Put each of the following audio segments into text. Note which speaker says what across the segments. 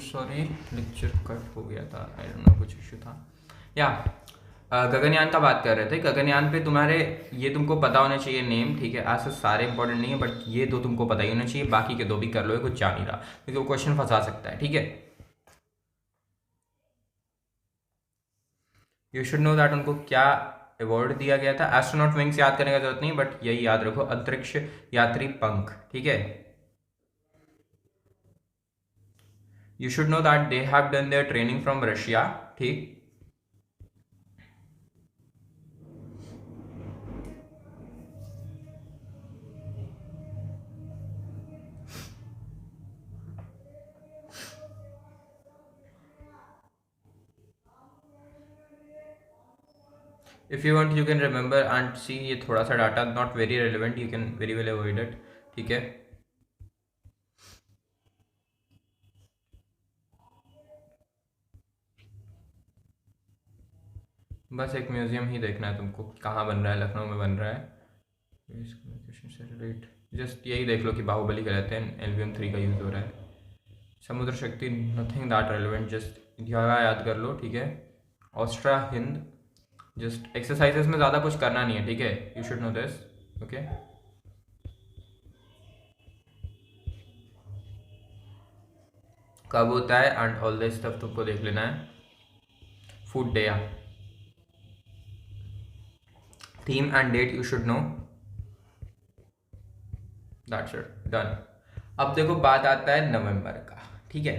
Speaker 1: Sorry, lecture cut हो गया था, आई डोंट नो कुछ इशू था। या गगनयान का बात कर रहे थे। गगनयान पे तुम्हारे ये तुमको पता होना चाहिए नेम, ठीक है। आज से सारे इंपॉर्टेंट नहीं है बट ये दो तुमको पता ही होना चाहिए, बाकी के दो भी कर लो, ये कुछ जा नहीं रहा क्योंकि वो क्वेश्चन फंसा सकता है, ठीक है। यू शुड नो दैट उनको क्या अवार्ड दिया गया था। एस्ट्रोनॉट विंग्स याद करने का जरूरत नहीं, बट यही याद रखो, अंतरिक्ष यात्री पंख, ठीक है। You should know that they have done their training from Russia, ठीक। If you want you can remember and see, ये थोड़ा सा data not very relevant, you can very well avoid it, ठीक है। बस एक म्यूजियम ही देखना है तुमको, कहाँ बन रहा है, लखनऊ में बन रहा है। जस्ट यही देख लो कि बाहुबली के रहते हैं, LVM-3 का यूज़ हो रहा है। समुद्र शक्ति नथिंग दैट रेलिवेंट, जस्ट जगह याद कर लो, ठीक है। ऑस्ट्रा हिंद, जस्ट एक्सरसाइजेस में ज़्यादा कुछ करना नहीं है, ठीक है। You should no this, okay. कब होता है एंड ऑल दिस स्टफ तुमको देख लेना है। Food day, theme and date you should know, that's it, done. अब देखो बात आता है नवंबर का, ठीक है।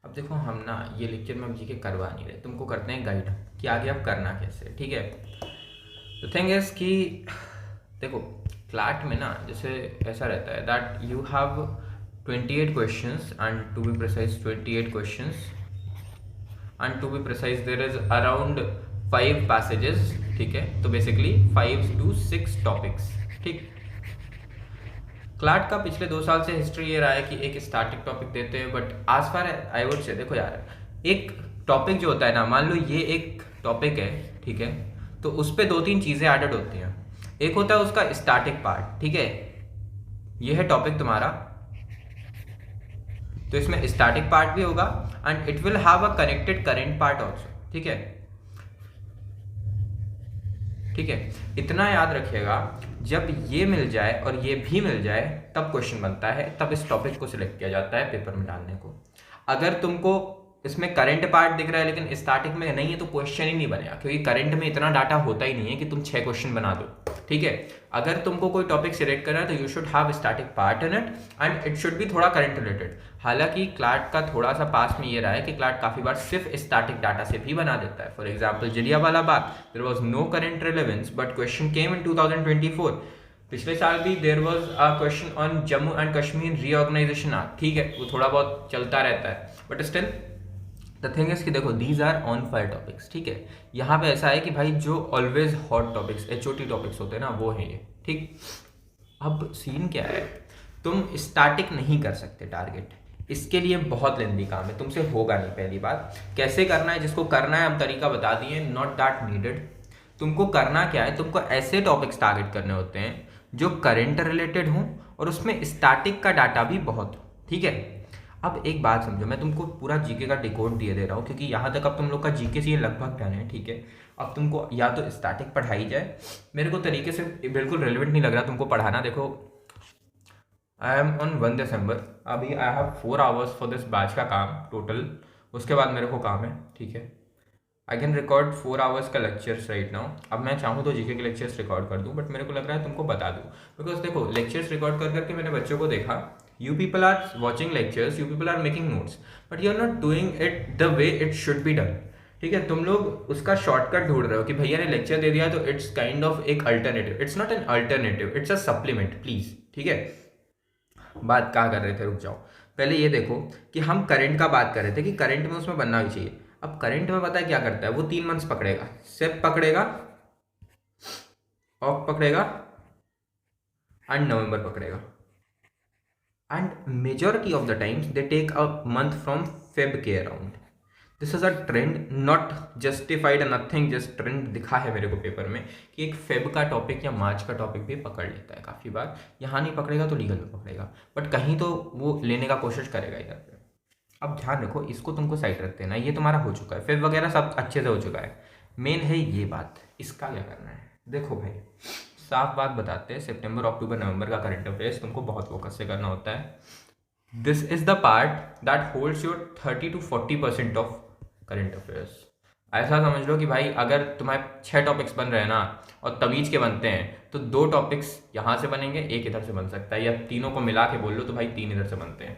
Speaker 1: अब देखो हम ना ये लेक्चर में जी के करवा नहीं रहे, तुमको करते हैं गाइड कि आगे अब करना कैसे, ठीक है। तो थिंग इज कि देखो क्लाट में ना जैसे ऐसा रहता है that you have 28 questions and to be precise 28 questions and to be precise there is around 5 passages, ठीक है। तो बेसिकली 5 to 6 टॉपिक्स, ठीक। क्लाट का पिछले 2 साल से हिस्ट्री ये रहा है कि एक स्टैटिक टॉपिक देते हैं, बट आज फार आई वुड से देखो यार, एक टॉपिक जो होता है ना, मान लो ये एक टॉपिक है, ठीक है, तो उस पर 2-3 चीज़ें एडेड होती हैं। एक होता है उसका स्टैटिक पार्ट, ठीक है, ये है टॉपिक तुम्हारा, तो इसमें स्टैटिक पार्ट भी होगा and it will have a connected current part also, ठीक है, ठीक है। इतना याद रखिएगा, जब ये मिल जाए और ये भी मिल जाए तब क्वेश्चन बनता है, तब इस टॉपिक को सिलेक्ट किया जाता है पेपर में डालने को। अगर तुमको इसमें करंट पार्ट दिख रहा है लेकिन स्टैटिक में नहीं है तो क्वेश्चन ही नहीं बनेगा, क्योंकि करंट में इतना डाटा होता ही नहीं है कि तुम 6 क्वेश्चन बना दो, ठीक है। अगर तुमको कोई टॉपिक सिलेक्ट करना है तो you should have static part in it and it should B थोड़ा करंट रिलेटेड। हालांकि क्लाट का थोड़ा सा पास में ये रहा है कि क्लाट काफी बार सिर्फ स्टैटिक डाटा से भी बना देता है। For example Jallianwala Bagh, there was no current relevance but question came in 2024। पिछले साल भी there was a question on Jammu and Kashmir reorganisation act, ठीक है, वो थोड़ा बहुत चलता रहता है but still the thing is कि देखो these are on fire topics, ठीक है। यहाँ पे ऐसा है कि भाई जो always hot topics HOT topics होते हैं ना, वो है ये, ठीक। अब सीन क्या है, तुम स्टैटिक नहीं कर सकते टारगेट, इसके लिए बहुत लेंदी काम है, तुमसे होगा नहीं। पहली बात कैसे करना है, जिसको करना है हम तरीका बता दिए, नॉट दैट नीडेड। तुमको करना क्या है, तुमको ऐसे टॉपिक्स टारगेट करने होते हैं जो करंट रिलेटेड हों और उसमें स्टैटिक का डाटा भी बहुत हो, ठीक है। अब एक बात समझो, मैं तुमको पूरा जीके का डिकोड दिए दे रहा हूँ क्योंकि यहाँ तक अब तुम लोग का जीके से ये लगभग डन है, ठीक है। अब तुमको या तो स्टैटिक पढ़ाई जाए, मेरे को तरीके से बिल्कुल रेलिवेंट नहीं लग रहा तुमको पढ़ाना। देखो आई एम ऑन 1 दिसंबर, अभी I have 4 hours for this batch का काम टोटल, उसके बाद मेरे को काम है, ठीक है। आई कैन रिकॉर्ड 4 आवर्स का लेक्चर्स राइट नाउ। अब मैं चाहूँ तो जीके के लेक्चर्स रिकॉर्ड कर दूँ, बट मेरे को लग रहा है तुमको बता दूँ, बिकॉज देखो लेक्चर्स रिकॉर्ड कर करके मैंने बच्चों को देखा, you people are watching lectures, you people are making notes, but you are not doing it the way it should be done, ठीक है। तुम लोग उसका शॉर्टकट ढूंढ रहे हो कि भैया ने लेक्चर दे दिया तो इट्स काइंड ऑफ एक alternative, it's not an alternative, it's a supplement, please, ठीक है। बात कहाँ कर रहे थे, रुक जाओ, पहले ये देखो कि हम करंट का बात कर रहे थे कि करंट में उसमें बनना भी चाहिए। अब करंट में पता है क्या करता है, वो 3 मंथ्स पकड़ेगा, सेप पकड़ेगा, ऑफ पकड़ेगा एंड नवंबर पकड़ेगा, and majority of the times they take a month from Feb के around. This is a trend, not justified, nothing, just trend दिखा है मेरे को पेपर में कि एक फेब का टॉपिक या मार्च का टॉपिक भी पकड़ लेता है काफ़ी बार। यहाँ नहीं पकड़ेगा तो लीगल में पकड़ेगा, बट कहीं तो वो लेने का कोशिश करेगा इधर पे। अब ध्यान रखो, इसको तुमको साइड रख देना, ये तुम्हारा हो चुका है, फिर वगैरह सब अच्छे से हो चुका है। मेन है ये बात, इसका क्या करना है। देखो भाई, साफ बात बताते हैं, सितंबर अक्टूबर नवंबर का करंट अफेयर्स तुमको बहुत फोकस से करना होता है। This is the part that holds your 30 to 40% of current affairs. ऐसा समझ लो कि भाई अगर तुम्हारे 6 टॉपिक्स बन रहे हैं ना, और तमीज के बनते हैं, तो 2 टॉपिक्स यहाँ से बनेंगे, एक इधर से बन सकता है, या तीनों को मिला के बोल लो तो भाई 3 इधर से बनते हैं,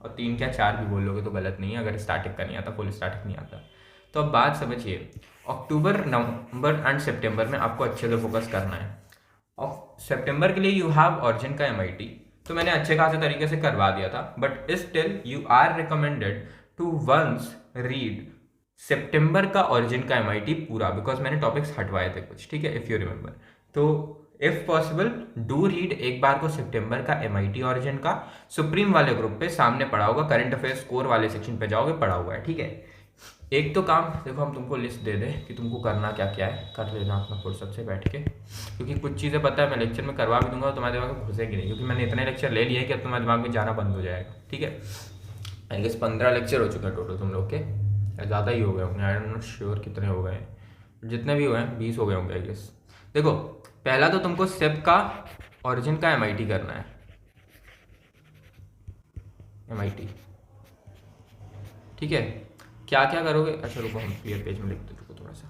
Speaker 1: और 3 क्या 4 भी बोल लोगे तो गलत नहीं है, अगर स्टार्टिंग का नहीं आता, फुल स्टार्टिंग नहीं आता। तो अब बात समझिए, अक्टूबर नवंबर एंड सितंबर में आपको अच्छे से फोकस करना है। और सितंबर के लिए यू हैव ऑरिजिन का एमआईटी, तो मैंने अच्छे खासे तरीके से करवा दिया था, but still you are recommended to once read सितंबर का ऑरिजिन का एमआईटी पूरा, बिकॉज मैंने टॉपिक्स हटवाए थे कुछ, ठीक है, इफ यू रिमेंबर। तो इफ पॉसिबल डू रीड एक बार को सितंबर का एमआईटी ऑरिजिन का, सुप्रीम वाले ग्रुप पे सामने पड़ा होगा, करंट अफेयर्स स्कोर वाले सेक्शन पे जाओगे, पड़ा हुआ है, ठीक है। एक तो काम देखो, हम तुमको लिस्ट दे दें कि तुमको करना क्या क्या है, कर लेना अपना फुर्सत से बैठ के, क्योंकि कुछ चीज़ें पता है मैं लेक्चर में करवा भी दूंगा तो तुम्हारे दिमाग में घुसेगी नहीं, क्योंकि मैंने इतने लेक्चर ले लिए कि अब तुम्हारे दिमाग में जाना बंद हो जाएगा, ठीक है। आई गेस 15 लेक्चर हो चुके हैं टोटल तुम लोग के, ज़्यादा ही हो गए होंगे, आई एम नॉट श्योर कितने हो गए, जितने भी हुए हैं 20 हो गए होंगे आई गेस। देखो, पहला तो तुमको सेप का ऑरिजिन का एमआईटी करना है, एमआईटी, ठीक है। क्या क्या करोगे, अच्छा रुको हम क्लियर पेज में लिखते, रुको थोड़ा सा।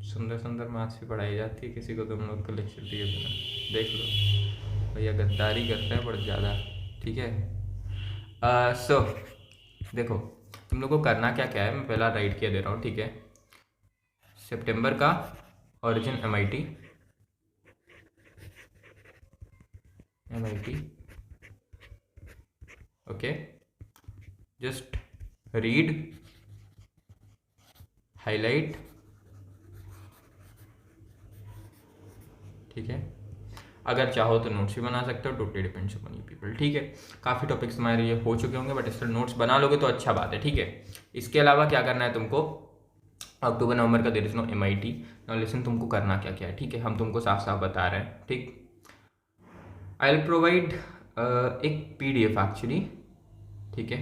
Speaker 1: सुंदर सुंदर मैथ्स भी पढ़ाई जाती है, किसी को तुम लोग को लेक्चर दिए बिना, देख लो भैया, गद्दारी करते हैं बहुत ज़्यादा, ठीक है। सो देखो, तुम लोग को करना क्या क्या है, मैं पहला राइट किया दे रहा हूँ, ठीक है। सितंबर का origin MIT, okay, just read, highlight, ठीक है। अगर चाहो तो नोट्स भी बना सकते हो, totally depends upon you people, ठीक है। काफ़ी टॉपिक्स तुम्हारे ये हो चुके होंगे, बट स्टिल नोट्स बना लोगे तो अच्छा बात है, ठीक है। इसके अलावा क्या करना है तुमको, अक्टूबर नवंबर का there is no MIT. Now listen, तुमको करना क्या क्या है, ठीक है, हम तुमको साफ साफ बता रहे हैं, ठीक। आई विल प्रोवाइड एक पीडीएफ एक्चुअली, ठीक है।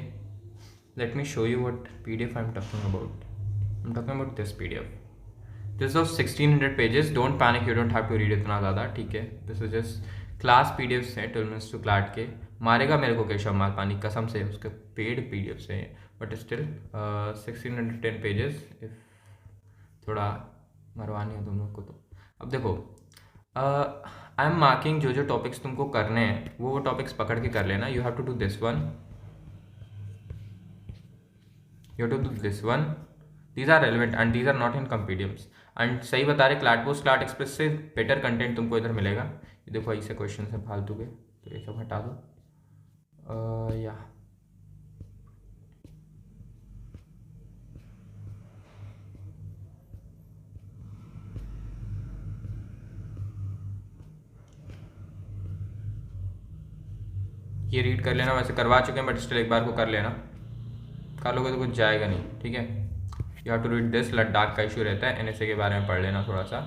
Speaker 1: Let me show you what PDF I am talking about. I am talking about this PDF. This of 1600 pages, don't panic, you don't have to read इतना ज़्यादा, ठीक है। This is just class PDFs हैं, 12 minutes to CLAT के। मारेगा मेरे को केशव मालपानी कसम से, उसके पेड पीडीएफ्स हैं, बट स्टिल 1610 पेजेस, इफ थोड़ा मरवानी है तुम लोग को तो। अब देखो, आई एम मार्किंग जो जो टॉपिक्स तुमको करने हैं वो टॉपिक्स पकड़ के कर लेना। You have to do this one, you have to do this one, these are relevant and these are not in compendiums. And सही बता रहे, क्लाट पोस्ट क्लाट एक्सप्रेस से बेटर कंटेंट तुमको इधर मिलेगा। ये देखो ऐसे क्वेश्चन है फालतू के, तो ये सब हटा दो। या ये रीड कर लेना, वैसे करवा चुके हैं बट स्टिल एक बार को कर लेना, कर लोगे तो कुछ जाएगा नहीं, ठीक है। You have to read this, Ladakh का इशू रहता है, एनएसए के बारे में पढ़ लेना थोड़ा सा।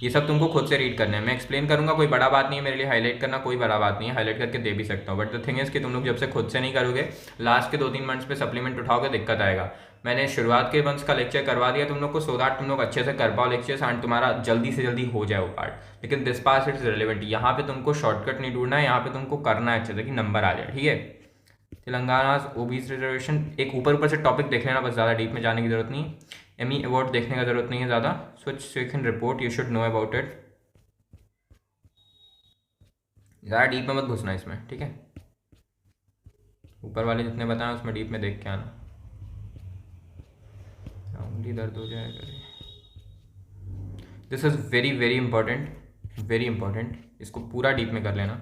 Speaker 1: ये सब तुमको खुद से रीड करना है, मैं एक्सप्लेन करूंगा, कोई बड़ा बात नहीं है मेरे लिए, हाईलाइट करना कोई बड़ा बात नहीं है, हाईलाइट करके दे भी सकता हूँ, बट द थिंग इज कि तुम लोग जब से खुद से नहीं करोगे, लास्ट के 2-3 मंथ्स पे सप्लीमेंट उठाओगे, दिक्कत आएगा। मैंने शुरुआत के मंथ्स का लेक्चर करवा दिया तुम लोग को, सो दैट तुम लोग अच्छे से कर पाओ लेक्चर्स एंड तुम्हारा जल्दी से जल्दी हो जाए वो पार्ट। लेकिन दिस पार्ट इट्स रिलेवेंट, यहाँ पे तुमको शॉर्टकट नहीं ढूंढना है, यहाँ पे तुमको करना है अच्छे से कि नंबर आ जाए, ठीक है। तेलंगाना ओबीसी रिजर्वेशन, एक ऊपर ऊपर से टॉपिक देख लेना, बस ज़्यादा डीप में जाने की जरूरत नहीं। एमी अवार्ड देखने का जरूरत नहीं है ज़्यादा, switch section report you should know about it, ज़्यादा डीप में मत घुसना इसमें, ठीक है। ऊपर वाले जितने बताएं उसमें डीप में देख के आना, उंगली दर्द हो जाएगा। This is very very important, very important, इसको पूरा डीप में कर लेना।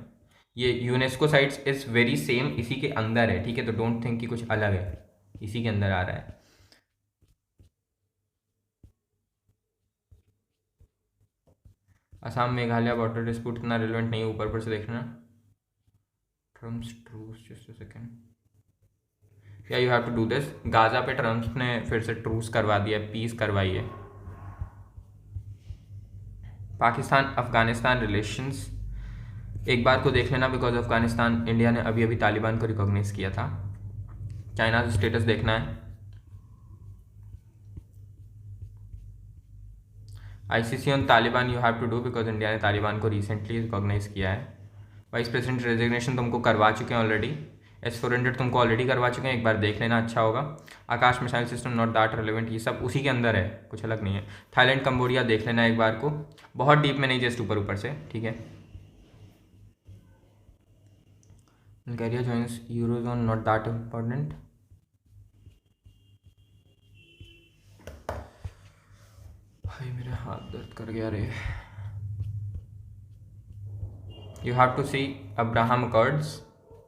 Speaker 1: ये UNESCO sites is very same, इसी के अंदर है, ठीक है, तो डोंट थिंक कि कुछ अलग है, इसी के अंदर आ रहा है। असम मेघालय बॉर्डर डिस्प्यूट इतना रिलेवेंट नहीं है, ऊपर से देखना। Trump's truce, just a second. या you have to do this. Gaza पे ट्रम्प ने फिर से ट्रूस करवा दिया, पीस करवाई है। पाकिस्तान अफगानिस्तान रिलेशंस एक बार को देख लेना, बिकॉज अफगानिस्तान इंडिया ने अभी अभी तालिबान को रिकॉग्नाइज किया था। चाइना का स्टेटस देखना है। ICC on Taliban you have to do, because India ने तालिबान को रिसेंटली रिकॉग्नाइज किया है। वाइस प्रेसिडेंट रेजिग्नेशन तुमको करवा चुके हैं ऑलरेडी। S-400 तुमको ऑलरेडी करवा चुके हैं, एक बार देख लेना, अच्छा होगा। Akash missile system not that relevant, ये सब उसी के अंदर है, कुछ अलग नहीं है। थाईलैंड कंबोडिया देख लेना एक बार को, बहुत डीप में नहीं, जस्ट ऊपर ऊपर से, ठीक है। Bulgaria joins Eurozone not that important. भाई मेरे हाथ दर्द कर गया रे। You have to see Abraham Accords,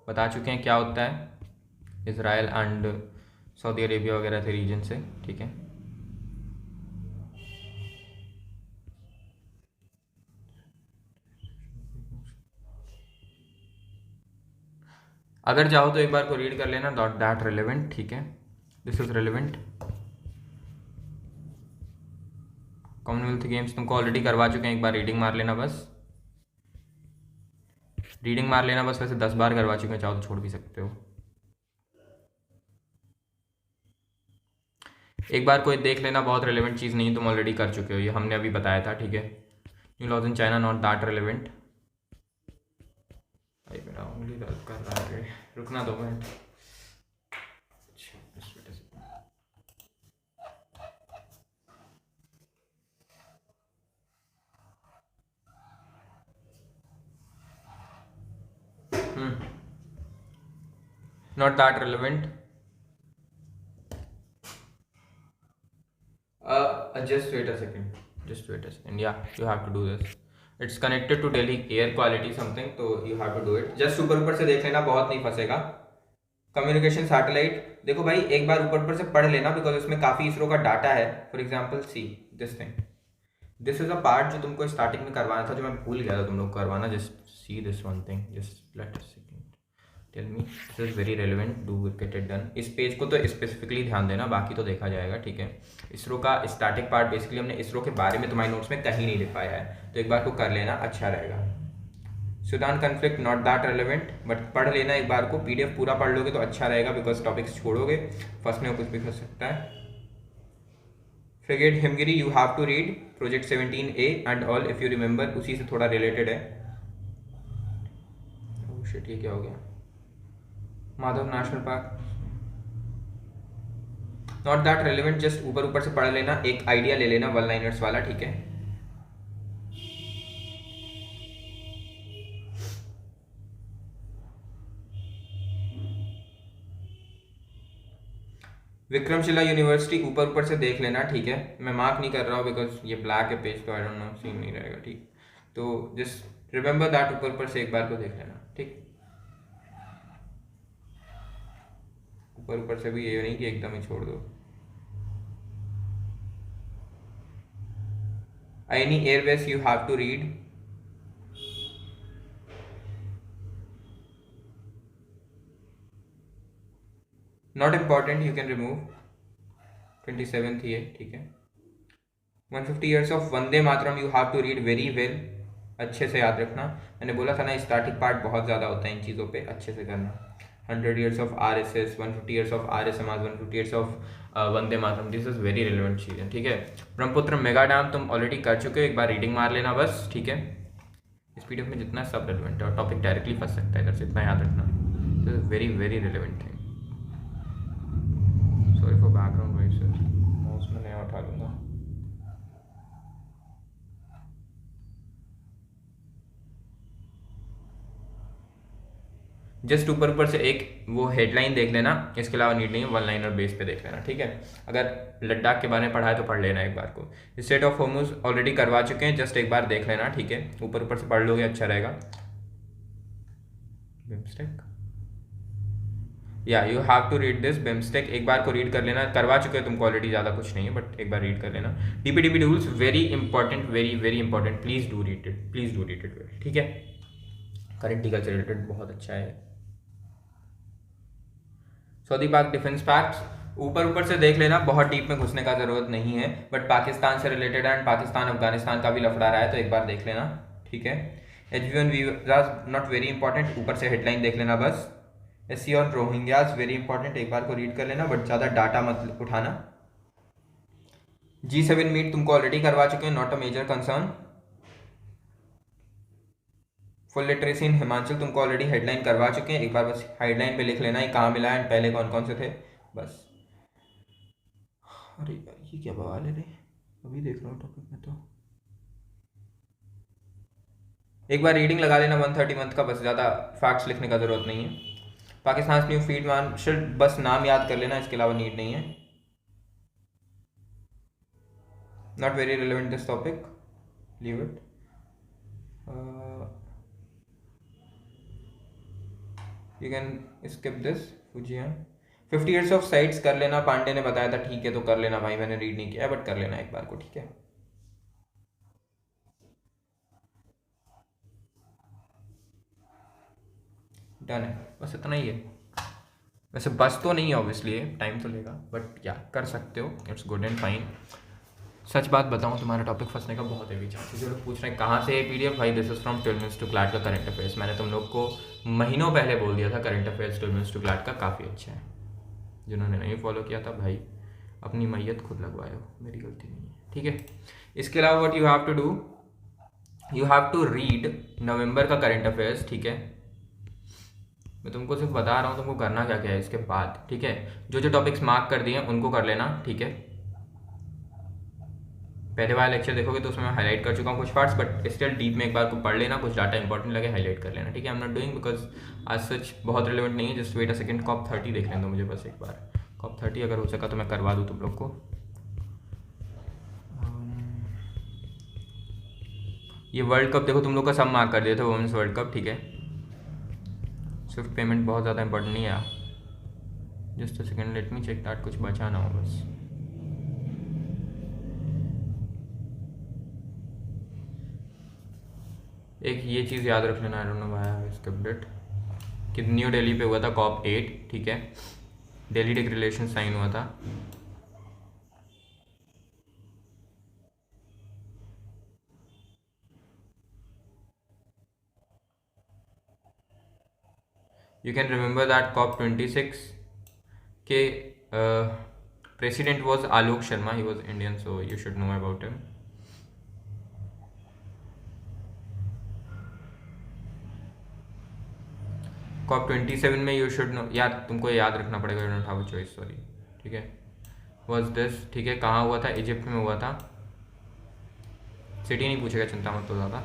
Speaker 1: बता चुके हैं क्या होता है। इसराइल एंड सऊदी अरेबिया वगैरह थे रीजन से, ठीक है। अगर चाहो तो एक बार को रीड कर लेना, नॉट दैट रिलेवेंट, ठीक है। This is relevant. Commonwealth games तुमको ऑलरेडी करवा चुके हैं, एक बार रीडिंग मार लेना बस, रीडिंग मार लेना बस। वैसे 10 बार करवा चुके हैं, चाहो तो छोड़ भी सकते हो। एक बार कोई देख लेना, बहुत रिलेवेंट चीज़ नहीं, तुम ऑलरेडी कर चुके हो, ये हमने अभी बताया था, ठीक है। New laws in China not that relevant. भाई मेरा उंगली दर्द कर रहा है, रुकना 2 मिनट। Not that relevant. Just wait a second. Yeah, you have to do this. It's connected to Delhi air quality something, so you have to do it. Just ऊपर से देख लेना, बहुत नहीं फंसेगा। कम्युनिकेशन सैटेलाइट देखो भाई, एक बार ऊपर से पढ़ लेना, बिकॉज इसमें काफ़ी इसरो का डाटा है। For example see this thing, this is a part जो तुमको स्टार्टिंग में करवाना था, जो मैं भूल गया था तुम लोग करवाना। Just see this one thing, just let us tell me, this is very relevant, do get it done. इस पेज को तो स्पेसिफिकली ध्यान देना, बाकी तो देखा जाएगा, ठीक है। इसरो का स्टार्टिंग पार्ट बेसिकली हमने इसरो के बारे में तुम्हारे नोट्स में कहीं नहीं लिख पाया है, तो एक बार को कर लेना, अच्छा रहेगा। Sudan conflict not that relevant, but पढ़ लेना एक बार को, PDF पूरा पढ़ लोगे तो अच्छा रहेगा, बिकॉज टॉपिक्स छोड़ोगे फंसने में कुछ भी फंस सकता है। Frigate Himgiri you have to read, project 17A and all, if you remember, उसी से थोड़ा रिलेटेड है। ओह शिट, ये क्या हो गया। Madhav national park not that relevant, just ऊपर से पढ़ लेना, एक आइडिया ले लेना, 1 लाइनर्स वाला, ठीक है। विक्रमशिला यूनिवर्सिटी ऊपर से देख लेना, ठीक है। मैं मार्क नहीं कर रहा हूँ बिकॉज ये ब्लैक है पेज, तो आई डोंट नो, सीन नहीं रहेगा, ठीक। तो जस्ट रिमेंबर दैट, ऊपर से एक बार को देख लेना, ठीक। ऊपर से भी ये नहीं कि एकदम ही छोड़ दो। Any airways you have to read, not important, you can remove. 27th ही है, ठीक है। 150 years of Vande Mataram you have to read very well, अच्छे से याद रखना। मैंने बोला था ना, स्टार्टिंग पार्ट बहुत ज़्यादा होता है इन चीज़ों पे, अच्छे से करना। 100 years of RSS, 150 years of Arya Samaj, 150 years of Vande Mataram, this is very relevant चीज़ है, ठीक है। ब्रह्मपुत्र मेगा डैम तुम ऑलरेडी कर चुके हो, एक बार रीडिंग मार लेना बस, ठीक है। इस PDF में जितना सब रिलेवेंट है, और टॉपिक डायरेक्टली फंस सकता है इधर से, इतना याद रखना। This is very very relevant thing. Sorry for background voice, mouse में नया उठा लूँगा। जस्ट ऊपर से एक वो हेडलाइन देख लेना, इसके अलावा नीड नहीं है, 1 लाइनर बेस पे देख लेना, ठीक है। अगर लद्दाख के बारे में पढ़ा है तो पढ़ लेना एक बार को। स्टेट ऑफ होर्मुज ऑलरेडी करवा चुके हैं, जस्ट एक बार देख लेना, ठीक है। ऊपर से पढ़ लोगे अच्छा रहेगा। बिम्स्टेक, या you have to read this BIMSTEC, एक बार को रीड कर लेना, करवा चुके हैं तुमको ऑलरेडी, ज़्यादा कुछ नहीं है, बट एक बार रीड कर लेना। DPTP rules very important, very very important, please do read it, please do read it, ठीक है। करेंट टीका से रिलेटेड बहुत अच्छा है। सऊदी पाक डिफेंस फैक्ट्स ऊपर ऊपर से देख लेना, बहुत डीप में घुसने का जरूरत नहीं है, बट पाकिस्तान से रिलेटेड एंड पाकिस्तान अफगानिस्तान का भी लफड़ा रहा है तो एक बार देख लेना, ठीक है। H1 visas not very important, ऊपर से हेडलाइन देख लेना बस। SC on Rohingyas very important, एक बार को रीड कर लेना बट ज़्यादा डाटा मत उठाना। G7 मीट तुमको ऑलरेडी करवा चुके हैं, not a major concern. Full literacy in Himachal तुमको ऑलरेडी हेडलाइन करवा चुके हैं, एक बार बस हेडलाइन पे लिख लेना है कहाँ मिला है पहले कौन कौन से थे बस। अरे यार ये क्या बवाल है रे, अभी देख रहा हूँ टॉपिक में तो। एक बार रीडिंग लगा लेना 130 मंथ का, बस ज़्यादा फैक्ट्स लिखने का ज़रूरत नहीं है। पाकिस्तान न्यू फील्ड मार्शल बस नाम याद कर लेना, इसके अलावा नीड नहीं है। Not very relevant this topic, leave it. You can skip this. Fujian 50 years of sites कर लेना, पांडे ने बताया था, ठीक है तो कर लेना भाई, मैंने रीड नहीं किया बट कर लेना एक बार को, ठीक है। डन है, बस इतना ही है। वैसे बस तो नहीं है ऑब्वियसली, टाइम तो लेगा बट या कर सकते हो, इट्स गुड एंड फाइन। सच बात बताऊं तुम्हारा टॉपिक फंसने का बहुत है चांस। जो लोग पूछ रहे हैं कहाँ से है PDF, भाई this is from 12 minutes to CLAT का करंट अफेयर्स। मैंने तुम लोग को महीनों पहले बोल दिया था current affairs 12 minutes to CLAT का काफ़ी अच्छा है। जिन्होंने नहीं फॉलो किया था भाई अपनी मैयत खुद लगवाए हो, मेरी गलती नहीं है, ठीक है। इसके अलावा what you have to do, you have to read November का करंट अफेयर्स, ठीक है। मैं तुमको सिर्फ बता रहा हूँ तुमको करना क्या क्या है इसके बाद, ठीक है। जो जो टॉपिक्स मार्क कर दिए उनको कर लेना, ठीक है। पहले वाला लेक्चर देखोगे तो उसमें मैं हाईलाइट कर चुका हूँ कुछ पार्ट्स, बट स्टिल डीप में एक बार को पढ़ लेना, कुछ डाटा इंपॉर्टेंट लगे हाईलाइट कर लेना, ठीक है। I am not doing because आज सच बहुत रिलेवेंट नहीं है, just wait a second. COP 30 देख लें तो मुझे बस एक बार, COP 30 अगर हो सका तो मैं करवा दूँ तुम लोग को। ये वर्ल्ड कप देखो तुम लोग का सब मार्क कर दिए थे, वुमेंस वर्ल्ड कप, ठीक है। स्विफ्ट पेमेंट बहुत ज़्यादा इंपॉर्टेंट नहीं है, just a second let me check that, कुछ बचा ना हो बस। एक ये चीज़ याद रख लेना, आई don't know why I have skipped it, कि न्यू दिल्ली पे हुआ था COP 8, ठीक है। दिल्ली डिक्लेरेशन साइन हुआ था। You can remember that COP 26 के president was Alok Sharma, he was Indian, so you should know about him. COP 27 में you should know, यार तुमको याद रखना पड़ेगा, you don't have a choice, sorry, ठीक है। was this, ठीक है, कहाँ हुआ था, इजिप्ट में हुआ था। सिटी नहीं पूछेगा, चिंता मत तो, ज़्यादा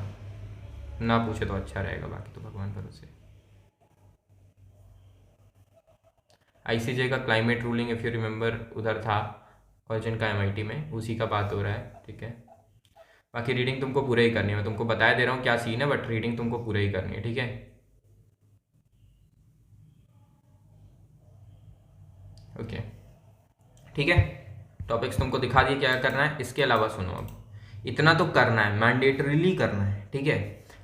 Speaker 1: ना पूछे तो अच्छा रहेगा, बाकी तो भगवान भरोसे। ICJ का climate ruling if you remember उधर था, अर्जन का MIT में, उसी का बात हो रहा है, ठीक है। बाकी रीडिंग तुमको पूरा ही करनी है, मैं तुमको बताया दे रहा हूँ क्या सीन है, बट रीडिंग तुमको पूरा ही करनी है, ठीक है। ओके ठीक है, टॉपिक्स तुमको दिखा दिए क्या करना है। इसके अलावा सुनो, अब इतना तो करना है, मैंडेटरीली करना है, ठीक है।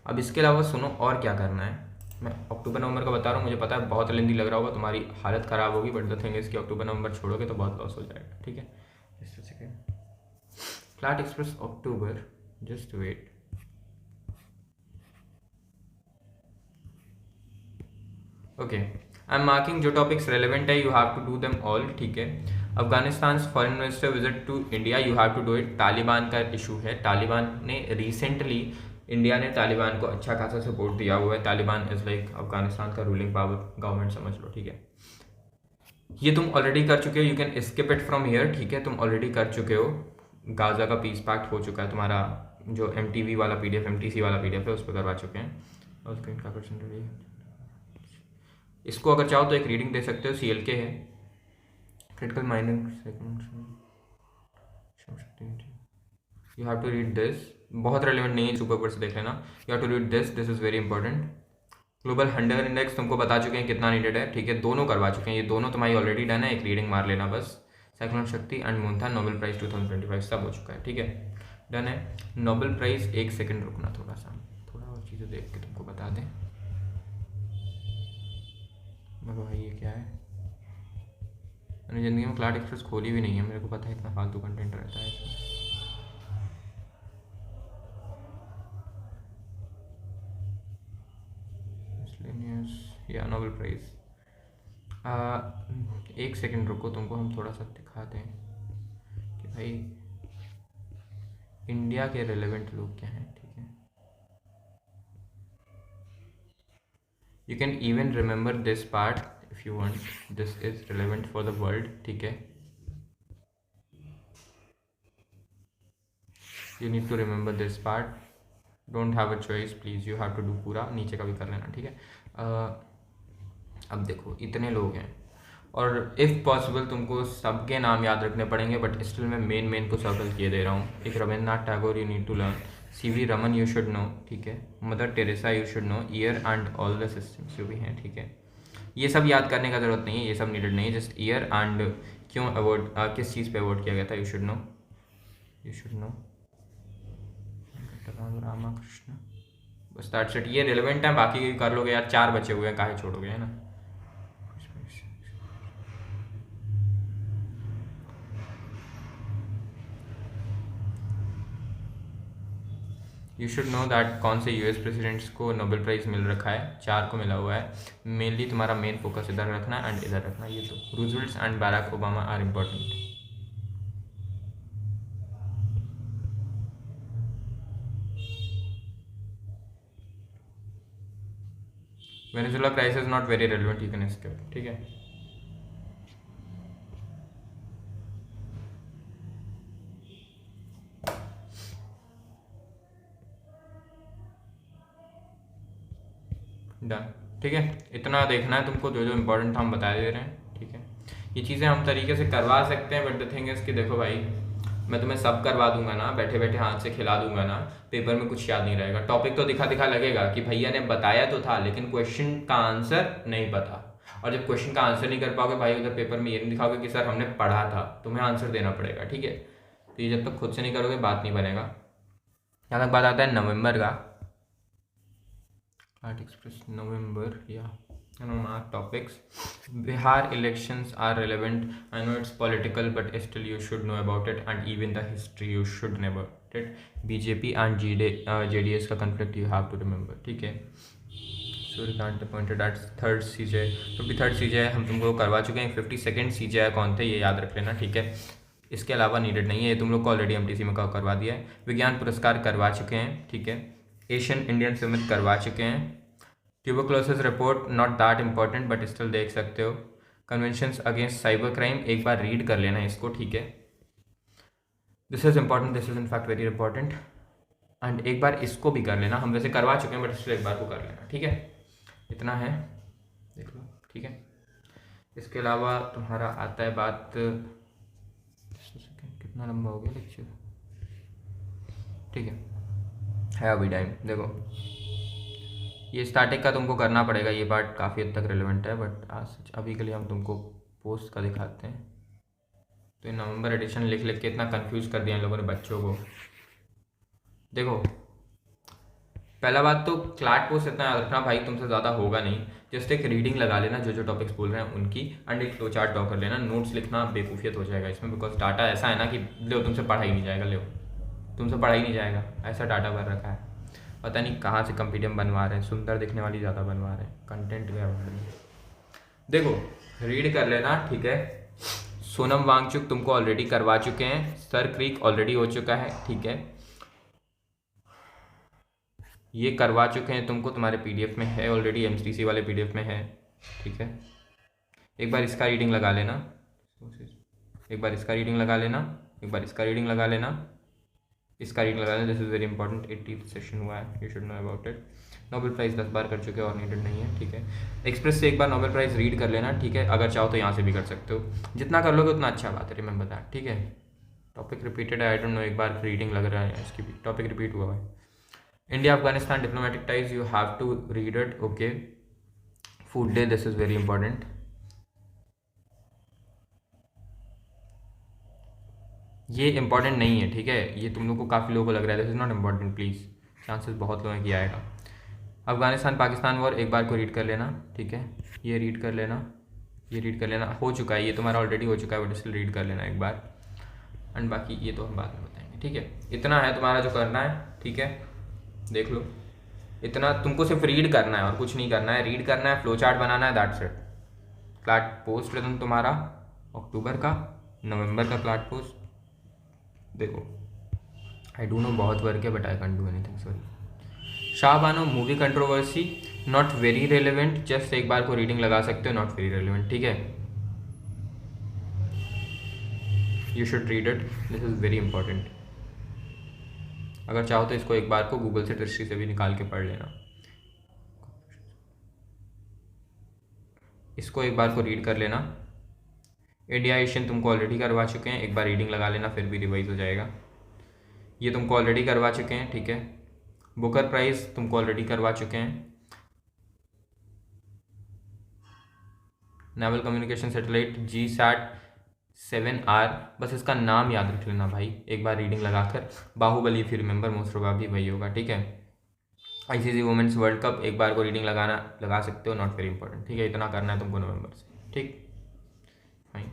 Speaker 1: अब इसके अलावा सुनो और क्या करना है। मैं अक्टूबर नवंबर का बता रहा हूँ, मुझे पता है बहुत लेंदी लग रहा होगा, तुम्हारी हालत ख़राब होगी, बट द थिंग इज़ कि अक्टूबर नवंबर छोड़ोगे तो बहुत लॉस हो जाएगा, ठीक है। Just second, flat express October, just wait. Okay, I am marking जो टॉपिक्स रेलिवेंट है, you have to do them all, ठीक है। Afghanistan foreign minister visit to India, you have to do it. Taliban का issue है, तालिबान ने recently, India ने Taliban को अच्छा खासा सपोर्ट दिया हुआ है। तालिबान इज़ लाइक अफगानिस्तान का रूलिंग पावर, गवर्नमेंट समझ लो, ठीक है। ये तुम ऑलरेडी कर चुके हो, you can skip it from here, ठीक है। तुम ऑलरेडी कर चुके हो, गाजा का पीस पैक्ट हो चुका है तुम्हारा, जो MTV वाला PDF, MTC वाला PDF है, उस पर करवा चुके हैं। और स्क्रीन का परसेंटेज, इसको अगर चाहो तो एक रीडिंग दे सकते हो, CLK है, critical mining segment. You have to read this, बहुत रेलिवेंट नहीं है, सुपर पर से देख लेना। You have to read this, this is very important. Global hunger index तुमको बता चुके हैं कितना नीडेड है, ठीक है। दोनों करवा चुके हैं, ये दोनों तुम्हारी ऑलरेडी डन है, एक रीडिंग मार लेना बस। साइक्लोन शक्ति एंड मूनथन, नोबेल प्राइज 2025 सब हो चुका है, ठीक है, डन है। नोबेल प्राइज, एक सेकंड रुकना, थोड़ा और चीज़ें देख के तुमको बता दें। भाई ये क्या है, मैंने ज़िंदगी में क्लाउड एक्सप्रेस खोली भी नहीं है, मेरे को पता है इतना फालतू कंटेंट रहता है इसमें। या नोबेल प्राइज, एक सेकंड रुको, तुमको हम थोड़ा सा दिखाते हैं कि भाई इंडिया के रेलेवेंट लोग क्या हैं, ठीक है। You can even remember this part if you want, this is relevant for the world, ठीक है। You need to remember this part, don't have a choice please, you have to do पूरा, नीचे का भी कर लेना, ठीक है। अब देखो इतने लोग हैं और इफ़ पॉसिबल तुमको सबके नाम याद रखने पड़ेंगे, बट स्टिल मैं मेन को सर्कल किए दे रहा हूँ। एक Rabindranath Tagore you need to learn, CV Raman you should know, ठीक है। Mother Teresa you should know, year and all the systems जो भी हैं, ठीक है। ये सब याद करने का ज़रूरत नहीं है, ये सब नीडेड नहीं है, जस्ट ईयर एंड क्यों अवार्ड, किस चीज़ पे अवार्ड किया गया था, you should no, you should no. Ramakrishna, बस दैट्स इट, ये रिलेवेंट है, बाकी कर लोगे यार, 4 बचे हुए हैं, काहे छोड़ोगे, है ना। यू शुड नो दैट कौन से यूएस प्रेसिडेंट्स को नोबेल प्राइज़ मिल रखा है, 4 को मिला हुआ है। मेनली तुम्हारा मेन फोकस इधर रखना एंड इधर रखना, ये तो Roosevelt and Barack Obama are important. Venezuela crisis not very relevant, you can skip, ठीक है। डन, ठीक है। इतना देखना है तुमको, जो जो इम्पोर्टेंट था हम बता दे रहे हैं, ठीक है। ये चीज़ें हम तरीके से करवा सकते हैं, बट द थिंग इज़ कि देखो भाई, मैं तुम्हें सब करवा दूंगा ना, बैठे बैठे हाथ से खिला दूंगा ना, पेपर में कुछ याद नहीं रहेगा। टॉपिक तो दिखा दिखा लगेगा कि भैया ने बताया तो था, लेकिन क्वेश्चन का आंसर नहीं पता। और जब क्वेश्चन का आंसर नहीं कर पाओगे भाई, उधर पेपर में ये नहीं दिखाओगे कि सर हमने पढ़ा था, तुम्हें आंसर देना पड़ेगा, ठीक है। तो ये जब तक खुद से नहीं करोगे बात नहीं बनेगा। यहाँ तक बात आता है नवंबर का, आर्ट एक्सप्रेस नवंबर, या topics. Bihar elections are relevant. I know it's political, but still you should know about it, and even the history you should know about it. BJP and JDS का conflict you have to remember, ठीक है। Suryakant appointed at third CJ, 53rd CJ हम तुमको करवा चुके हैं। 52nd CJ कौन थे ये याद रख लेना, ठीक है। इसके अलावा नीडेड नहीं है, ये तुम लोग को ऑलरेडी MTC में करवा दिया है। विज्ञान पुरस्कार करवा चुके हैं, ठीक है। एशियन इंडियन समिट करवा चुके हैं। Tuberculosis report not that important, but still देख सकते हो। कन्वेंशंस अगेंस्ट साइबर क्राइम एक बार रीड कर लेना इसको, ठीक है। This is important, this is in fact very important, and एक बार इसको भी कर लेना। हम वैसे करवा चुके हैं, बट स्टिल एक बार को कर लेना, ठीक है। इतना है, देख लो, ठीक है। इसके अलावा तुम्हारा आता है बात, कितना लंबा हो गया लेक्चर, ठीक है अभी टाइम। देखो ये स्टैटिक का तुमको करना पड़ेगा, ये पार्ट काफ़ी हद तक रिलेवेंट है, बट आज अभी के लिए हम तुमको पोस्ट का दिखाते हैं। तो ये नवंबर एडिशन लिख लिख के इतना कंफ्यूज कर दिया इन लोगों ने बच्चों को। देखो पहला बात तो क्लैट पोस्ट इतना याद रखना भाई, तुमसे ज़्यादा होगा नहीं, जस्ट एक रीडिंग लगा लेना जो जो टॉपिक्स बोल रहे हैं उनकी, एंड एक फ्लो चार्ट ड्रॉ कर लेना। नोट्स लिखना बेवकूफ़ियत हो जाएगा इसमें, बिकॉज डाटा ऐसा है ना कि लो तुमसे पढ़ा ही नहीं जाएगा, लो तुमसे पढ़ा ही नहीं जाएगा, ऐसा डाटा भर रखा है। पता नहीं कहाँ से कंपीडियम बनवा रहे हैं, सुंदर दिखने वाली ज़्यादा बनवा रहे हैं, कंटेंट के अवार्ड में। देखो रीड कर लेना, ठीक है। सोनम वांगचुक तुमको ऑलरेडी करवा चुके हैं, सर क्रीक ऑलरेडी हो चुका है, ठीक है। ये करवा चुके हैं तुमको, तुम्हारे PDF में है ऑलरेडी, MCC वाले PDF में है, ठीक है। एक बार इसका रीडिंग लगा लेना, एक बार इसका रीडिंग लगा लेना, एक बार इसका रीडिंग लगा लेना, इसका रीडिंग लगा लेना। This is very important, 80th session हुआ है, you should know about it. Nobel prize 10 बार कर चुके हैं और नीडेड नहीं है, ठीक है। एक्सप्रेस से एक बार नोबेल प्राइज़ रीड कर लेना, ठीक है। अगर चाहो तो यहाँ से भी कर सकते हो, जितना कर लोगे उतना अच्छा बात है, रिमेंबर दैट, ठीक है। टॉपिक रिपीटेड है, आई डोंट नो, एक बार रीडिंग लग रहा है इसकी भी, टॉपिक रिपीट हुआ है। India Afghanistan diplomatic ties, you have to read it, okay. Food day, this is very important. ये इंपॉर्टेंट नहीं है, ठीक है। ये तुम लोग को काफ़ी लोगों को लग रहा है this is not important, please, chances बहुत लोगों की आएगा। अफगानिस्तान पाकिस्तान वॉर एक बार को रीड कर लेना, ठीक है। ये रीड कर लेना, ये रीड कर लेना, हो चुका है ये तुम्हारा, ऑलरेडी हो चुका है, बट इसलिए रीड कर लेना एक बार। एंड बाकी ये तो हम बाद में बताएंगे, ठीक है। इतना है तुम्हारा जो करना है, ठीक है, देख लो। इतना तुमको सिर्फ रीड करना है और कुछ नहीं करना है, रीड करना है, फ्लो चार्ट बनाना है, that's it. CLAT post rhythm तुम्हारा अक्टूबर का, नवंबर का क्लाट पोस्ट, देखो आई डू नो बहुत वर्क है but I can do anything, sorry. Shahbano movie controversy, not very relevant, just एक बार को रीडिंग लगा सकते हो, नॉट वेरी रेलिवेंट, ठीक है। You should read it, this is very important. अगर चाहो तो इसको एक बार को गूगल से दृष्टि से भी निकाल के पढ़ लेना, इसको एक बार को रीड कर लेना। इंडिया एशियन तुमको ऑलरेडी करवा चुके हैं, एक बार रीडिंग लगा लेना, फिर भी रिवाइज हो जाएगा। ये तुमको ऑलरेडी करवा चुके हैं, ठीक है। बुकर प्राइज तुमको ऑलरेडी करवा चुके हैं। नेवल कम्युनिकेशन सैटेलाइट GSAT-7R, बस इसका नाम याद रख लेना भाई, एक बार रीडिंग लगाकर। Baahubali if you remember, most probably वही होगा, ठीक है। ICC वुमेन्स वर्ल्ड कप एक बार को रीडिंग लगा सकते हो, नॉट वेरी इंपॉर्टेंट, ठीक है। इतना करना है तुमको नवंबर से, ठीक, फाइन।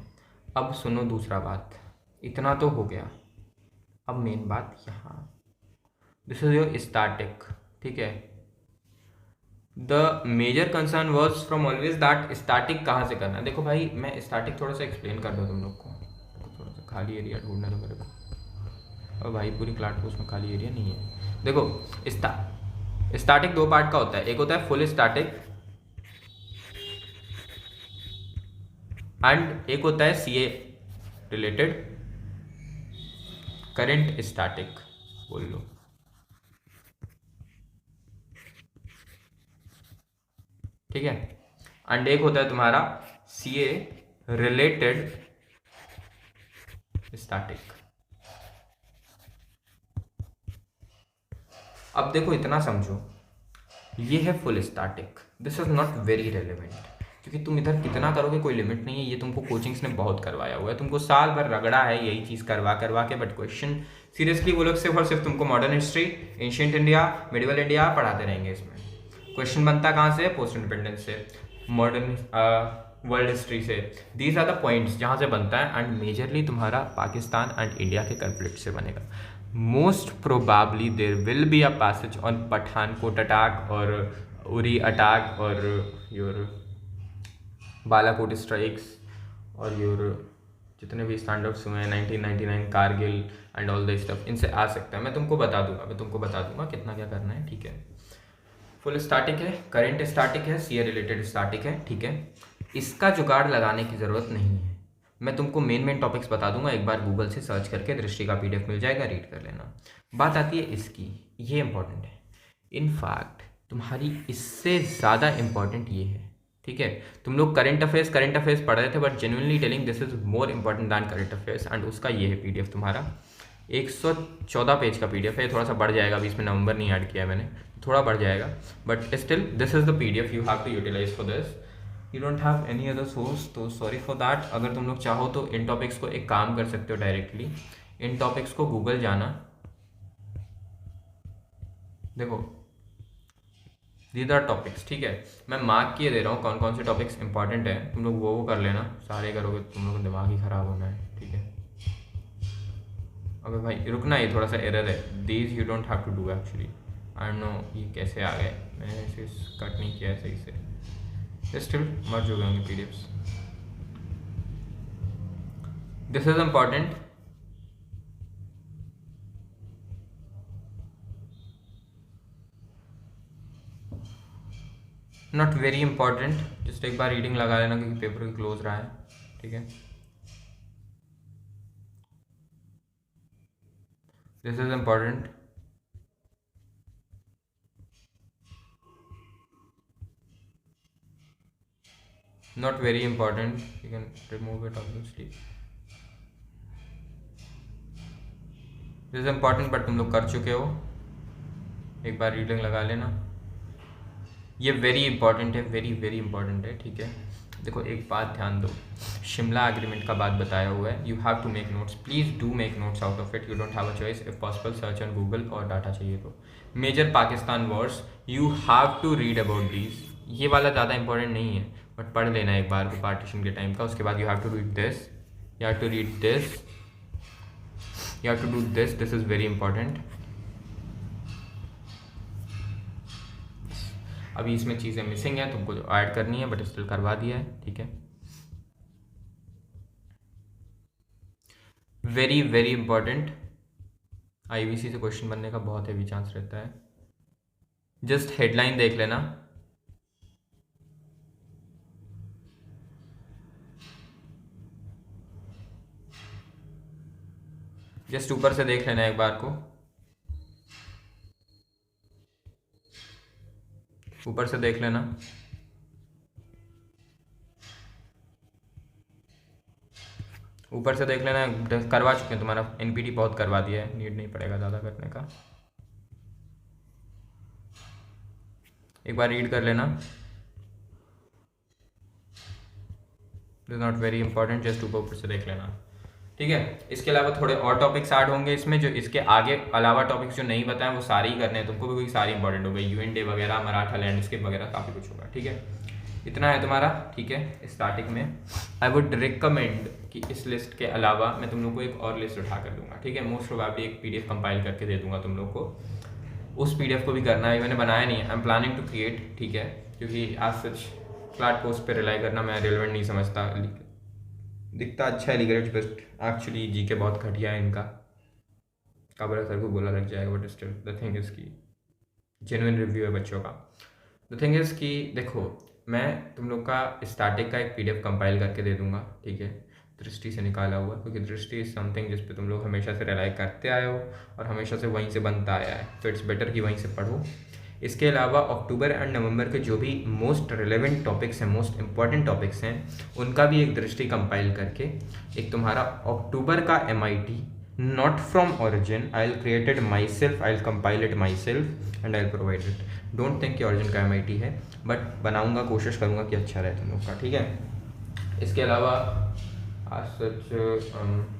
Speaker 1: अब सुनो दूसरा बात, इतना तो हो गया, अब मेन बात यहाँ, दिस इज योर स्टैटिक, ठीक है। The major concern was from always that static कहाँ से करना है। देखो भाई मैं स्टैटिक थोड़ा सा एक्सप्लेन कर दूँ तुम लोग को, थोड़ा सा खाली एरिया ढूंढना तो मेरे को। और भाई पूरी क्लाट पोस्ट में खाली एरिया नहीं है। देखो स्टैटिक दो पार्ट का होता है, एक होता है फुल स्टैटिक एंड एक होता है CA रिलेटेड करंट स्टैटिक, बोल लो, ठीक है। एंड एक होता है तुम्हारा CA रिलेटेड स्टैटिक। अब देखो इतना समझो, ये है full static, this is not very relevant, क्योंकि तुम इधर कितना करोगे कोई लिमिट नहीं है, ये तुमको कोचिंग्स ने बहुत करवाया हुआ है, तुमको साल भर रगड़ा है यही चीज़ करवा के, बट क्वेश्चन सीरियसली वो लोग सिर्फ और सिर्फ तुमको modern history, ancient India, medieval India पढ़ाते रहेंगे। इसमें क्वेश्चन बनता कहाँ से, पोस्ट इंडिपेंडेंस से, मॉडर्न वर्ल्ड हिस्ट्री से, दीज आर द पॉइंट्स जहाँ से बनता है। एंड मेजरली तुम्हारा पाकिस्तान एंड इंडिया के कन्फ्लिक्ट से बनेगा। Most probably there will be a passage on Pathankot attack और उरी अटैक और योर बालाकोट स्ट्राइक्स और योर जितने भी स्टैंड अप्स हुए हैं 1999 Kargil and all the stuff, इनसे आ सकता है। मैं तुमको बता दूंगा कितना क्या करना है, ठीक है। फुल स्टैटिक है, करंट स्टैटिक है, CA रिलेटेड स्टैटिक है, ठीक है। इसका जुगाड़ लगाने की ज़रूरत नहीं है, मैं तुमको मेन टॉपिक्स बता दूंगा, एक बार गूगल से सर्च करके दृष्टि का PDF मिल जाएगा, रीड कर लेना। बात आती है इसकी, ये इंपॉर्टेंट है, इनफैक्ट तुम्हारी इससे ज़्यादा इंपॉर्टेंट ये है, ठीक है। तुम लोग करंट अफेयर्स पढ़ रहे थे, but genuinely telling this is more important than current affairs. And उसका ये है PDF तुम्हारा 114 पेज का PDF है, थोड़ा सा बढ़ जाएगा, अभी इसमें नंबर नहीं ऐड किया है मैंने, थोड़ा बढ़ जाएगा, but still this is the PDF you have to utilize for this, you don't have any other source, तो सॉरी फॉर दैट। अगर तुम लोग चाहो तो इन टॉपिक्स को एक काम कर सकते हो, डायरेक्टली इन टॉपिक्स को गूगल जाना, देखो दीज आर टॉपिक्स, ठीक है। मैं मार्क किए दे रहा हूँ कौन कौन से टॉपिक्स इंपॉर्टेंट है, तुम लोग वो कर लेना, सारे करोगे तुम लोग का दिमाग ही खराब होना है, ठीक है। अबे भाई रुकना, ये थोड़ा सा एरर है, these you don't have to do actually, I don't know ये कैसे आ गए, मैंने इसे कट नहीं किया है सही से, स्टिल मर्ज हो गए होंगे PDFs। This is important, not very important, just एक बार रीडिंग लगा लेना क्योंकि पेपर क्लोज रहा है, ठीक है। This is important, not very important, you can remove it obviously, this is important but तुम लोग कर चुके हो, एक बार रीडिंग लगा लेना, ये वेरी इंपॉर्टेंट है, वेरी वेरी इंपॉर्टेंट है, ठीक है। देखो एक बात ध्यान दो, शिमला एग्रीमेंट का बात बताया हुआ है, you have to make notes, please do make notes out of it, you don't have a choice, if possible search on Google और डाटा चाहिए तो। Major Pakistan wars, you have to read about these, ये वाला ज़्यादा important नहीं है, but पढ़ लेना एक बार को पार्टीशन के टाइम का। उसके बाद you have to read this, you have to read this, you have to do this, this is very important. अभी इसमें चीज़ें मिसिंग है, तुमको जो ऐड करनी है, बट स्टिल करवा दिया है, ठीक है। वेरी वेरी इंपॉर्टेंट, आईबीसी से क्वेश्चन बनने का बहुत हेवी चांस रहता है। जस्ट हेडलाइन देख लेना, जस्ट ऊपर से देख लेना एक बार को, ऊपर से देख लेना। ऊपर से देख लेना, करवा चुके हैं, तुम्हारा एनपीटी बहुत करवा दिया है, नीड नहीं पड़ेगा ज़्यादा करने का। एक बार रीड कर लेना, this is not very important, just ऊपर से देख लेना, ठीक है। इसके अलावा थोड़े और टॉपिक्स ऐड होंगे इसमें, जो इसके आगे अलावा टॉपिक्स जो नहीं बताएं वो सारे ही करने हैं तुमको, भी कोई सारी इंपॉर्टेंट हो गई, यूएन डे वगैरह, मराठा लैंडस्केप वगैरह, काफ़ी कुछ होगा, ठीक है। इतना है तुम्हारा, ठीक है। स्टार्टिंग में आई वुड रिकमेंड कि इस लिस्ट के अलावा मैं तुम लोग को एक और लिस्ट उठा कर दूंगा, ठीक है। मोस्ट प्रोबेबली एक पीडीएफ कंपाइल करके दे दूंगा तुम लोग को, उस पीडीएफ को भी करना है, मैंने बनाया नहीं है, I am planning to create, ठीक है। क्योंकि आज सच फ्लैट पोस्ट पे रिलाई करना मैं रिलेवेंट नहीं समझता, दिखता अच्छा है लिगरेट, बट एक्चुअली जीके बहुत घटिया है इनका, काबरा सर को बोला लग जाएगा, but still the thing is की जेन्युइन रिव्यू है बच्चों का। द थिंग इज़ कि देखो, मैं तुम लोग का स्टैटिक का एक पीडीएफ कंपाइल करके दे दूंगा, ठीक है, दृष्टि से निकाला हुआ, क्योंकि दृष्टि इज समथिंग जिस पे तुम लोग हमेशा से रिलाई करते आए हो और हमेशा से वहीं से बनता आया है, तो इट्स बेटर कि वहीं से पढ़ो। इसके अलावा अक्टूबर एंड नवंबर के जो भी मोस्ट रिलेवेंट टॉपिक्स हैं, मोस्ट इंपॉर्टेंट टॉपिक्स हैं, उनका भी एक दृष्टि कंपाइल करके एक तुम्हारा अक्टूबर का MIT, not from origin, I will create it my self, I will compile it my self and I will provide it. Don't think कि ऑरिजिन का MIT है, बट बनाऊंगा, कोशिश करूंगा कि अच्छा रहे तुम लोग का, ठीक है। इसके अलावा आज सच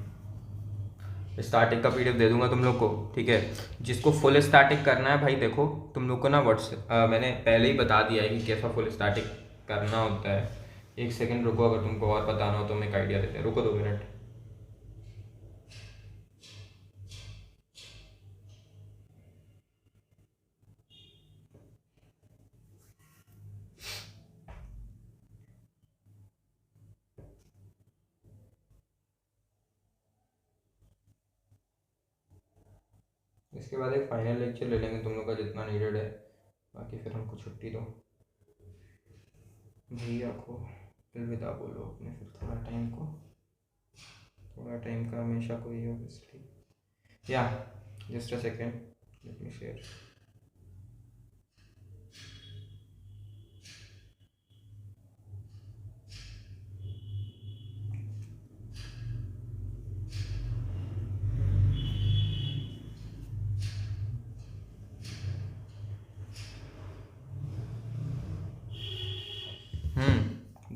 Speaker 1: स्टार्टिंग का पीडीएफ दे दूंगा तुम लोग को, ठीक है। जिसको फुल स्टैटिक करना है भाई, देखो तुम लोग को ना व्हाट्सएप मैंने पहले ही बता दिया है कि कैसा फुल स्टैटिक करना होता है। एक सेकंड रुको, अगर तुमको और बताना हो तो मैं एक आइडिया देते हैं, रुको 2 मिनट। इसके बाद एक फाइनल लेक्चर ले लेंगे तुम लोग का, जितना नीडेड है, बाकी फिर हमको छुट्टी दो भैया को, अलविदा बोलो अपने फिर थोड़ा टाइम को, थोड़ा टाइम का हमेशा कोई ऑब्वियसली। या just a second, let me share.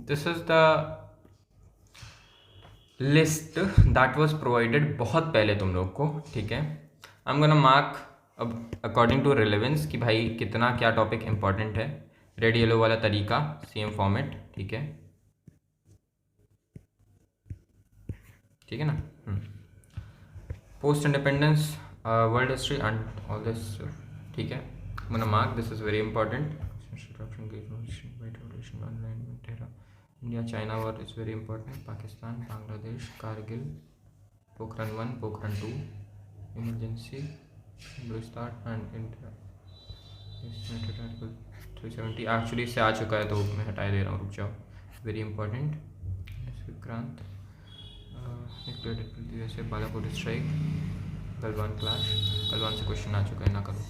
Speaker 1: This is the list that was provided बहुत पहले तुम लोग को, ठीक है। आई एम गोना मार्क अब अकॉर्डिंग टू रिलेवेंस कि भाई कितना क्या टॉपिक इंपॉर्टेंट है, रेड येलो वाला तरीका, सेम फॉर्मेट, ठीक है, ठीक है ना। Post independence, world history and all this, ठीक है। I gonna mark, this is very important. India China war is very important, Pakistan Bangladesh Kargil, Pokhran 1 Pokhran 2, emergency start and India 370 actually इससे आ चुका है, तो मैं हटा दे रहा हूँ, रुक जाओ, वेरी इंपॉर्टेंट। विक्रांत जैसे बालाकोट स्ट्राइक, गलवान क्लैश, गलवान से क्वेश्चन आ चुका है, ना करो।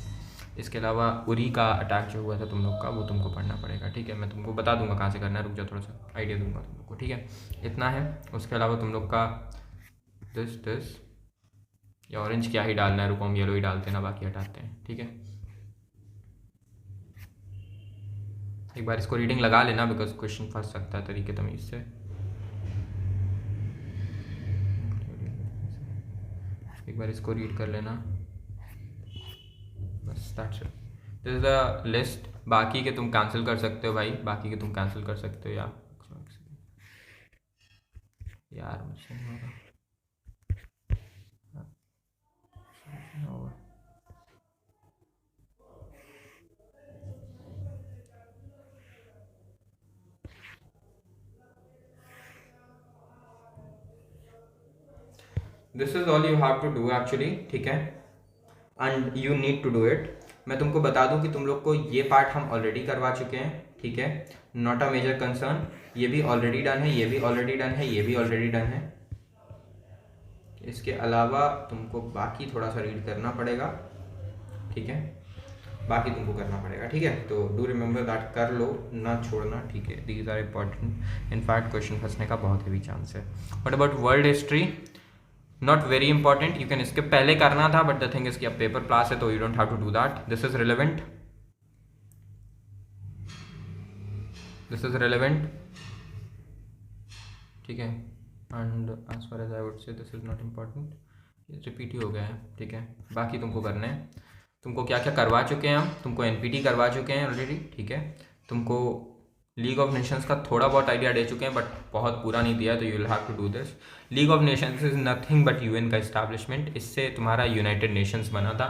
Speaker 1: इसके अलावा उरी का अटैक जो हुआ था तुम लोग का, वो तुमको पढ़ना पड़ेगा, ठीक है। मैं तुमको बता दूंगा कहाँ से करना है, रुक जाओ, थोड़ा सा आइडिया दूंगा तुम लोग को, ठीक है। इतना है। उसके अलावा तुम लोग का दिस या ऑरेंज क्या ही डालना है, रुको हम येलो ही डालते हैं ना, बाकी हटाते हैं, ठीक है। एक बार इसको रीडिंग लगा लेना, बिकॉज क्वेश्चन फंस सकता है तरीके तमीज़ से। एक बार इसको रीड कर लेना, बस that's it, this is the list. बाकी के तुम कैंसिल कर सकते हो भाई, बाकी के तुम कैंसिल कर सकते हो, या यार मुझसे नहीं होगा। This is all you have to do actually, ठीक है, and you need to do it. मैं तुमको बता दूं कि तुम लोग को ये पार्ट हम ऑलरेडी करवा चुके हैं, ठीक है, नॉट अ मेजर कंसर्न। ये भी ऑलरेडी डन है, ये भी ऑलरेडी डन है, ये भी ऑलरेडी डन है। इसके अलावा तुमको बाकी थोड़ा सा रीड करना पड़ेगा, ठीक है, बाकी तुमको करना पड़ेगा, ठीक है। तो डू रिमेंबर दैट, कर लो ना छोड़ना, ठीक है। These are important, in fact question फंसने का बहुत हेवी चांस है। What about world history, not very important, you can इसके पहले करना था, बट द थिंग इज कि अब पेपर पास है तो you don't have to do that. This is relevant, this is relevant, ठीक है, and as far as I would say this is not important, ये रिपीट ही हो गया है, ठीक है। बाकी तुमको करने हैं, तुमको क्या क्या करवा चुके हैं हम, तुमको एनपीटी करवा चुके हैं ऑलरेडी, ठीक है। तुमको लीग ऑफ नेशंस का थोड़ा बहुत आइडिया दे चुके हैं, बट बहुत पूरा नहीं दिया, तो you will have to do this. League of Nations is nothing but UN का इस्टेब्लिशमेंट, इससे तुम्हारा यूनाइटेड नेशंस बना था,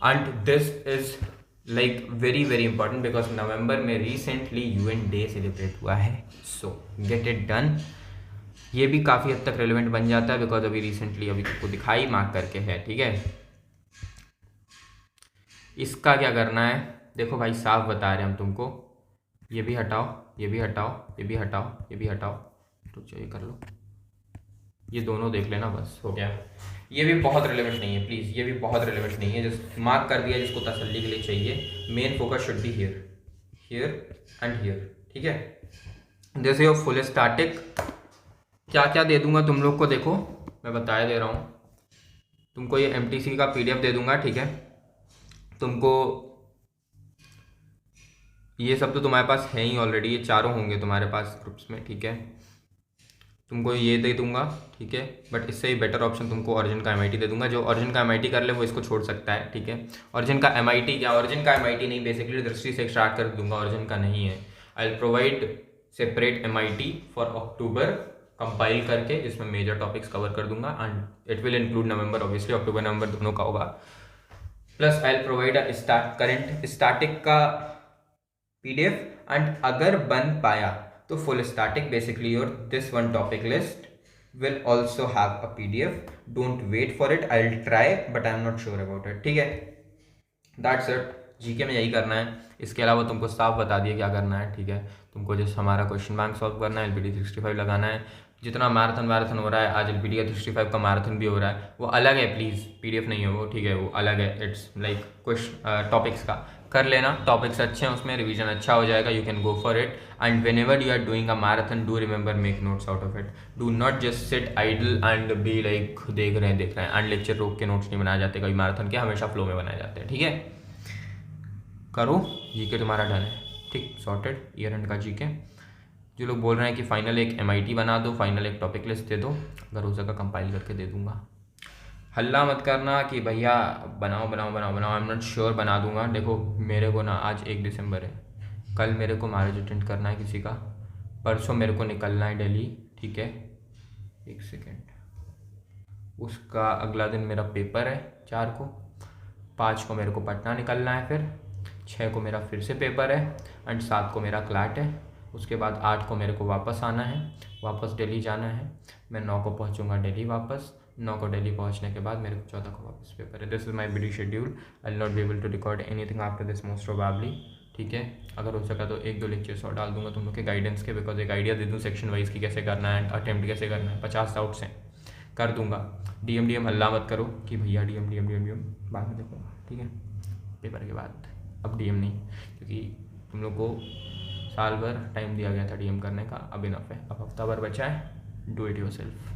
Speaker 1: and this is like very very important because November में रिसेंटली यूएन डे सेलिब्रेट हुआ है, सो गेट इट डन। ये भी काफ़ी हद तक रेलिवेंट बन जाता है बिकॉज अभी रिसेंटली अभी तुमको दिखाई मार्क करके है, ठीक है। इसका क्या करना है, देखो भाई साफ बता रहे हैं हम तुमको, ये भी हटाओ, ये भी हटाओ, ये भी हटाओ, ये भी हटाओ, तो ये कर लो, ये दोनों देख लेना, बस हो गया। ये भी बहुत रिलेवेंट नहीं है, प्लीज़, ये भी बहुत रिलेवेंट नहीं है, जिस मार्क कर दिया जिसको तसल्ली के लिए चाहिए। Main focus should be here, here and here, ठीक है। दिस योर फुल स्टैटिक, क्या क्या दे दूंगा तुम लोग को, देखो मैं बताया दे रहा हूँ तुमको, ये MTC का PDF दे दूंगा, ठीक है। तुमको ये सब तो तुम्हारे पास है ही ऑलरेडी, ये चारों होंगे तुम्हारे पास ग्रुप्स में, ठीक है। तुमको ये दे दूंगा, ठीक है, बट इससे ही बेटर ऑप्शन तुमको ओरिजिन का MIT दे दूंगा। जो ओरिजिन का MIT कर ले वो इसको छोड़ सकता है, ठीक है। ओरिजिन का MIT क्या, ओरिजिन का MIT नहीं, बेसिकली दृष्टि से स्टार्ट कर दूंगा, ओरिजिन का नहीं है। I will provide separate MIT for October compile करके, जिसमें मेजर टॉपिक्स कवर कर दूंगा, and it will include November, obviously October November दोनों का होगा। Plus I will provide a current static का PDF, एंड अगर बन पाया तो full static, basically your this one topic list will also have a PDF। Don't wait for it, I will try but I am not sure about it, ठीक है। That's it, GK में यही करना है। इसके अलावा तुमको साफ बता दिए क्या करना है, ठीक है। तुमको जैसे हमारा क्वेश्चन बैंक सॉल्व करना है, LPD 65 लगाना है। जितना मैराथन हो रहा है, आज LPD 65 का मैराथन भी हो रहा है, वो अलग है, प्लीज़ PDF नहीं है वो, ठीक है, वो अलग है। इट्स लाइक क्वेश्चन टॉपिक्स का कर लेना, टॉपिक्स अच्छे हैं उसमें, रिवीजन अच्छा हो जाएगा, you can go for it. And whenever you are doing a marathon, do remember make notes out of it, do not just sit idle and be like देख रहे हैं, एंड लेक्चर रोक के notes नहीं बनाए जाते कभी marathon के, हमेशा फ्लो में बनाए जाते हैं, ठीक है। करो, जीके तुम्हारा डन है, ठीक, सॉर्टेड। ईयर एंड का जीके, जो लोग बोल रहे हैं कि फाइनल एक MIT बना दो, फाइनल एक टॉपिक लिस्ट दे दो, अगर हो सका कंपाइल करके दे दूंगा। हल्ला मत करना कि भैया बनाओ बनाओ बनाओ बनाओ, आई एम नॉट श्योर, बना दूंगा। देखो मेरे को ना आज 1 दिसंबर है, कल मेरे को मैरिज अटेंड करना है किसी का, परसों मेरे को निकलना है दिल्ली, ठीक है, 1 सेकेंड, उसका अगला दिन मेरा पेपर है 4 को, 5 को मेरे को पटना निकलना है, फिर 6 को मेरा फिर से पेपर है, एंड 7 को मेरा क्लाट है। उसके बाद 8 को मेरे को वापस आना है, वापस दिल्ली जाना है। मैं 9 को पहुंचूंगा दिल्ली वापस, 9 को दिल्ली पहुंचने के बाद मेरे को 14 को वापस पेपर है। This is my busy schedule, I will not be able to record anything after this most probably, ठीक है। अगर हो सका तो 1-2 लेक्चर्स और डाल दूंगा तुम लोग के गाइडेंस के, बिकॉज एक आइडिया दे दूँ सेक्शन वाइज की कैसे करना है, अटेम्प्ट कैसे करना है, 50 डाउट्स हैं, कर दूंगा। DM हल्ला मत करो कि भैया DM बाद में देखो, ठीक है, पेपर के बाद, अब DM नहीं, क्योंकि तुम लोग को साल भर टाइम दिया गया था DM करने का, अब इनफ है, अब हफ्ता भर बचा है, डू इट योरसेल्फ।